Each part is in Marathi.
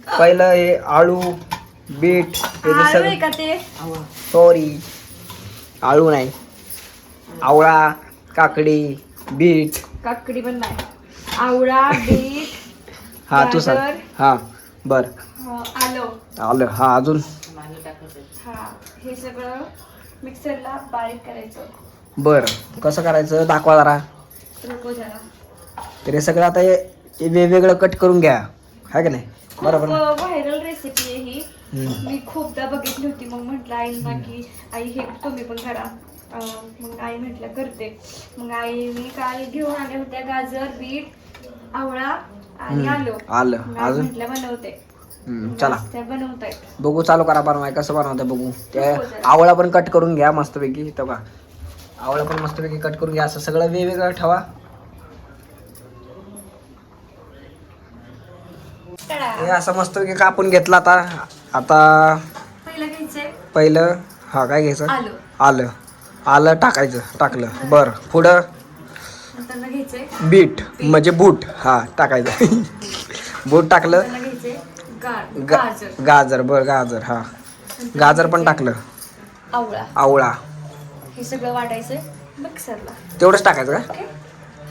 पहिलं हे आळू बीट आळू का ते सॉरी आळू नाही आवळा काकडी बीट काकडी पण नाही आवळा बीट हा तू सांग गाजर, हा बर आलं आलं हा अजून हा हे सगळं मिक्सरला बारीक करायचं. बर कसं करायचं दाखवा जरा. नको जरा तर हे सगळं आता हे वेगवेगळं कट करून घ्या हाय का नाही बरोबर ना? व्हायरल रेसिपी आहे ही. मी खूपदा बघितली होती मग म्हटलं आईंना की आई हे तुम्ही पण करा. मग आई म्हटलं करते. मग आईने काल घेऊन आल्या होत्या गाजर बीट आवळा आणि आलं अजून म्हटलं बनवते. चला त्या बनवतायत बघू चालू करा बनवाय कसं बनवतं बघू. ते आवळा पण कट करून घ्या मस्तपैकी तो का आवळा पण मस्तपैकी कट करून घ्या असं सगळं वेगवेगळं ठेवा. हे असं मस्तपैकी कापून घेतला आता पहिलं हा काय घ्यायचं आलं आलं टाकलं बरं पुढं बीट म्हणजे बूट हा टाकायचं बूट टाकलं गाजर बर गाजर हा गाजर पण टाकलं आवळा हे सगळं वाटायचं मिक्सरला तेवढंच टाकायचं का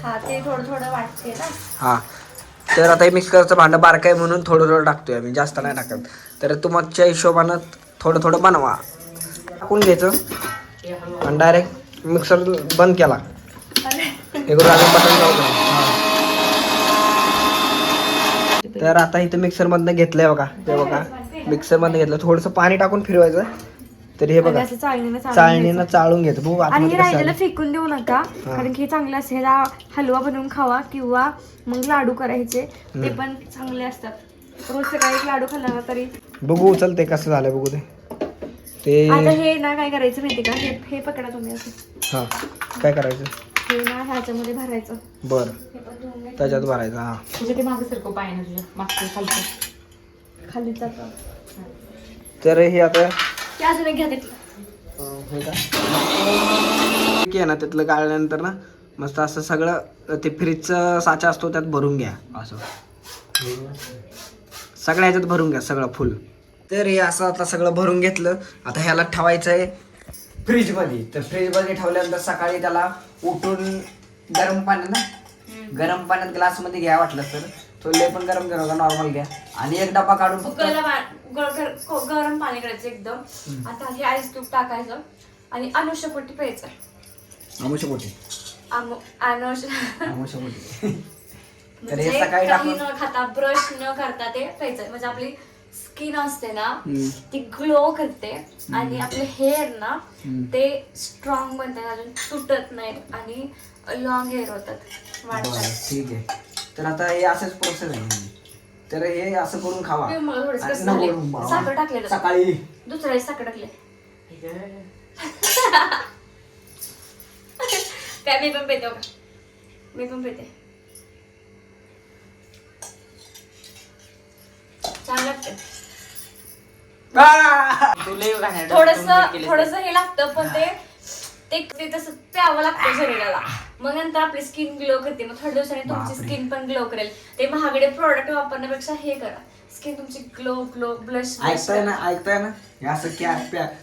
हा ते थोडं वाटते ना हा तर आता हे मिक्सरचं भांडं बारकं आहे म्हणून थोडं टाकतोय आम्ही जास्त नाही टाकत. तर तुमच्या हिशोबानं थोडं बनवा टाकून घ्यायचं आणि डायरेक्ट मिक्सर बंद केला हे करून अजून बटन तर आता इथं मिक्सरमधनं घेतलंय बघा ते बघा मिक्सरमध्ये घेतलं थोडंसं पाणी टाकून फिरवायचं. तर हे बघा चाळणीनं चाळून घेतो बघू आणि राहिलेलं फेकून देऊ नका कारण की चांगलं असेल हलवा बनवून खावा किंवा मग लाडू करायचे ते पण चांगले असतात. रोज सकाळी लाडू खाल्ला तरी बघू चलते कसं झालं बघू ते आता हे ना काय करायचं माहिती का हे पकडा तुम्ही असं हा काय करायचं हे ना ह्याच्यामध्ये भरायचं बरं त्याच्यात भरायचं हा तुझ्या ते मागे सारखं पाय ना तुझ्या मागचं खालचं खाली जातं. तर हे आता ते अजून एक घ्या तिथलं हे ना त्यातलं गाळल्यानंतर ना मस्त असं सगळं ते फ्रीजचं साचा असतो त्यात भरून घ्या असं सगळ्या ह्याच्यात भरून घ्या सगळं फुल. तर हे असं आता सगळं भरून घेतलं. आता ह्याला ठेवायचं आहे फ्रीजमध्ये. तर फ्रीजमध्ये ठेवल्यानंतर सकाळी त्याला उठून गरम पाण्यात ग्लासमध्ये घ्या वाटलं तर तो लय पण गरम करू नका नॉर्मल घ्या आणि एक डबा काढून फक्त गरम पाणी करायचं एकदम. आता हे आईस क्यूब टाकायचं आणि अनुष्यपोटी प्यायचं. तर हे सकाळी काही न खाता ब्रश न करता ते प्यायचं म्हणजे आपली स्किन असते ना ती ग्लो करते आणि आपले हेअर ना ते स्ट्रॉंग बनतात अजून तुटत नाहीत आणि लॉंग हेअर होतात वाढतात. ठीक आहे तर आता हे असंच प्रोसेस आहे. तर हे असं करून खावा. साखर टाकलेलं सकाळी दुसऱ्या साखर टाकले काय मी पण पेते छान लागतं. थोडस हे लागतं पण ते तसं प्यावं लागतं शरीराला मग नंतर आपली स्किन ग्लो करते. मग थोड्या दिवसांनी तुमची स्किन पण ग्लो करेल. ते महागडे प्रोडक्ट वापरण्यापेक्षा हे करा स्किन तुमची ग्लो ब्लश ऐकताय ना असं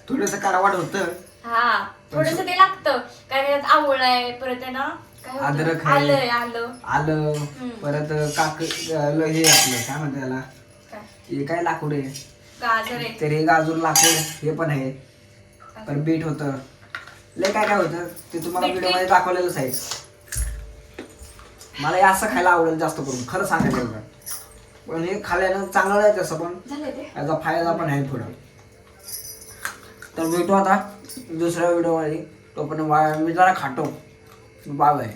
थोडस कारवाड होतं. हा थोडस ते लागतं काय त्यात आवळा आहे परत आहे ना अद्रक आलं परत हे आपलं काय म्हणतात त्याला हे काय लाकूड आहे गाजर आहे तर हे गाजर लाकूड हे पण आहे. पण बीट होतं लय काय होतं ते तुम्हाला व्हिडिओ मध्ये दाखवलेलंच आहे. मला हे असं खायला आवडेल जास्त करून खरं सांगायचं का पण हे खाल्ल्यानं चांगलं आहे तसं पण याचा फायदा पण आहे पुढं. तर भेटू आता दुसऱ्या व्हिडिओ मध्ये. तो पण मी जरा खातो बाय.